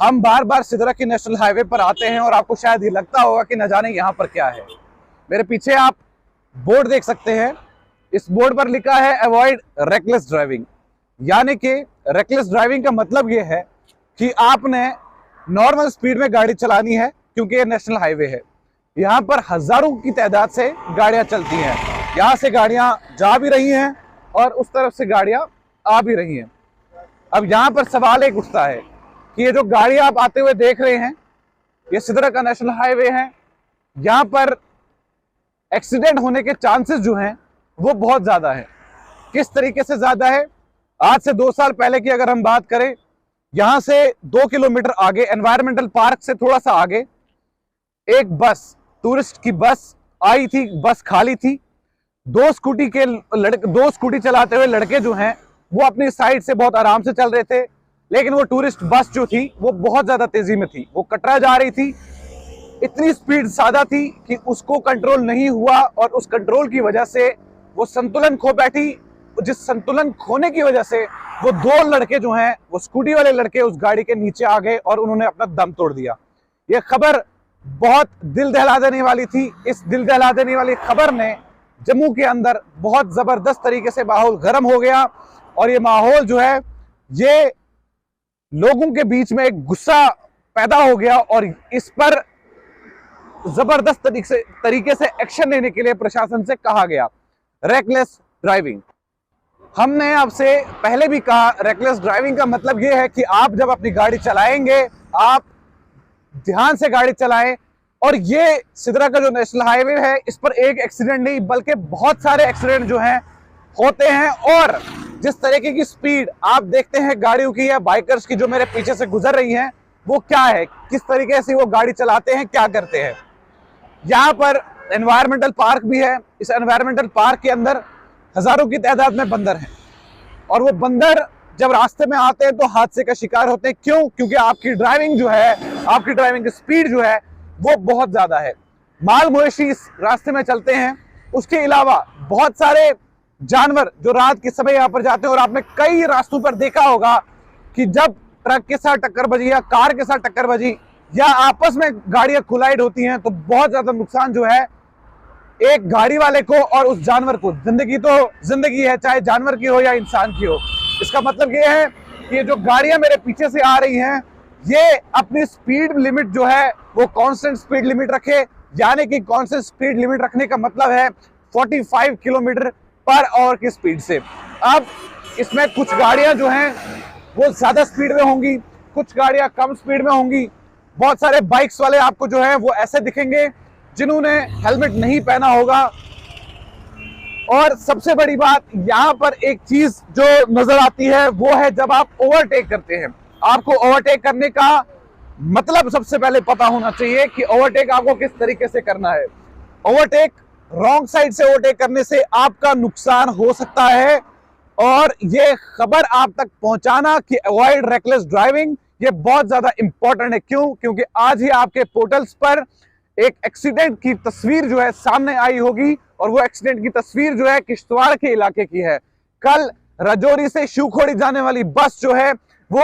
हम बार बार सिदरा की national highway पर आते हैं और आपको शायद ये लगता होगा कि न जाने यहाँ पर क्या है। मेरे पीछे आप बोर्ड देख सकते हैं। इस बोर्ड पर लिखा है अवॉइड रेकलेस ड्राइविंग, यानी कि रेकलेस ड्राइविंग का मतलब ये है कि आपने नॉर्मल स्पीड में गाड़ी चलानी है, क्योंकि ये नेशनल हाईवे है। यहाँ पर हजारों की तादाद से गाड़ियाँ चलती हैं। यहाँ से गाड़ियाँ जा भी रही हैं और उस तरफ से गाड़ियाँ आ भी रही हैं। अब यहाँ पर सवाल एक उठता है कि ये जो गाड़ियाँ आप आते हुए देख रहे हैं, ये सिदरा का नेशनल हाईवे है। यहाँ पर एक्सीडेंट होने के चांसेस जो हैं वो बहुत ज़्यादा है। किस तरीके से ज़्यादा है? आज से 2 साल पहले की अगर हम बात करें, यहाँ से 2 किलोमीटर आगे एनवायरमेंटल पार्क से थोड़ा सा आगे एक बस, टूरिस्ट की बस आई थी। बस खाली थी। 2 स्कूटी चलाते हुए लड़के जो हैं वो अपनी साइड से बहुत आराम से चल रहे थे, लेकिन वो टूरिस्ट बस जो थी वो बहुत ज्यादा तेजी में थी। वो कटरा जा रही थी। इतनी स्पीड ज्यादा थी कि उसको कंट्रोल नहीं हुआ और उस कंट्रोल की वजह से वो संतुलन खो बैठी। जिस संतुलन खोने की वजह से वो 2 लड़के जो हैं, वो स्कूटी वाले लड़के, उस गाड़ी के नीचे आ गए और उन्होंने अपना दम तोड़ दिया। ये खबर बहुत दिल दहला देने वाली थी। इस दिल दहला देने वाली खबर ने जम्मू के अंदर बहुत जबरदस्त तरीके से माहौल गर्म हो गया और ये माहौल जो है ये लोगों के बीच में एक गुस्सा पैदा हो गया और इस पर जबरदस्त तरीके से एक्शन लेने के लिए प्रशासन से कहा गया। रेकलेस ड्राइविंग, हमने आपसे पहले भी कहा, रेकलेस ड्राइविंग का मतलब यह है कि आप जब अपनी गाड़ी चलाएंगे आप ध्यान से गाड़ी चलाएं। और ये सिदरा का जो नेशनल हाईवे है, इस पर एक एक्सीडेंट नहीं बल्कि बहुत सारे एक्सीडेंट जो हैं होते हैं। और जिस तरीके की स्पीड आप देखते हैं गाड़ियों की या बाइकर्स की जो मेरे पीछे से गुजर रही हैं, वो क्या है, किस तरीके से वो गाड़ी चलाते हैं, क्या करते हैं। यहाँ पर एनवायरमेंटल पार्क भी है। इस एनवायरमेंटल पार्क के अंदर हजारों की तादाद में बंदर हैं और वो बंदर जब रास्ते में आते हैं तो हादसे का शिकार होते हैं। क्यों? क्योंकि आपकी ड्राइविंग जो है, आपकी ड्राइविंग की स्पीड जो है वो बहुत ज्यादा है। माल मवेशी इस रास्ते में चलते हैं। उसके अलावा बहुत सारे जानवर जो रात के समय यहाँ पर जाते हैं। और आपने कई रास्तों पर देखा होगा कि जब ट्रक के साथ टक्कर बजी या कार के साथ टक्कर बजी या आपस में गाड़ियां कोलाइड होती हैं तो बहुत ज्यादा नुकसान जो है एक गाड़ी वाले को और उस जानवर को। जिंदगी तो जिंदगी है, चाहे जानवर की हो या इंसान की हो। इसका मतलब ये है कि जो गाड़ियां मेरे पीछे से आ रही हैं ये अपनी स्पीड लिमिट जो है वो कांस्टेंट स्पीड लिमिट रखे, यानी कि कांस्टेंट स्पीड लिमिट रखने का मतलब है 45 किलोमीटर पर आवर की स्पीड से। अब इसमें कुछ गाड़ियां जो हैं वो ज्यादा स्पीड में होंगी, कुछ गाड़ियां कम स्पीड में होंगी। बहुत सारे बाइक्स वाले आपको जो है वो ऐसे दिखेंगे जिन्होंने हेलमेट नहीं पहना होगा। और सबसे बड़ी बात यहाँ पर एक चीज जो नजर आती है वो है जब आप ओवरटेक करते हैं। आपको ओवरटेक करने का मतलब सबसे पहले पता होना चाहिए कि ओवरटेक आपको किस तरीके से करना है। ओवरटेक रॉन्ग साइड से ओवरटेक करने से आपका नुकसान हो सकता है। और ये खबर आप तक पहुंचाना कि अवॉइड रेकलेस ड्राइविंग, ये बहुत ज्यादा इंपॉर्टेंट है। क्यों? क्योंकि आज ही आपके पोर्टल्स पर एक एक्सीडेंट की तस्वीर जो है सामने आई होगी और वो एक्सीडेंट की तस्वीर जो है किश्तवाड़ के इलाके की है। कल राजौरी से शिवखोड़ी जाने वाली बस जो है वो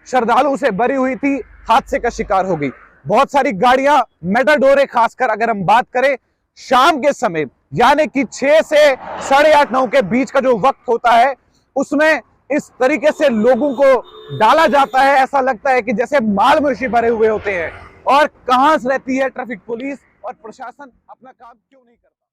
श्रद्धालु से भरी हुई थी, हादसे का शिकार हो गई। बहुत सारी गाड़ियां, मेटाडोरे खासकर अगर हम बात करें शाम के समय, यानी कि 6 से 8:30 9 के बीच का जो वक्त होता है, उसमें इस तरीके से लोगों को डाला जाता है। ऐसा लगता है कि जैसे माल मवेशी भरे हुए होते हैं। और कहां से रहती है ट्रैफिक पुलिस और प्रशासन, अपना काम क्यों नहीं करता?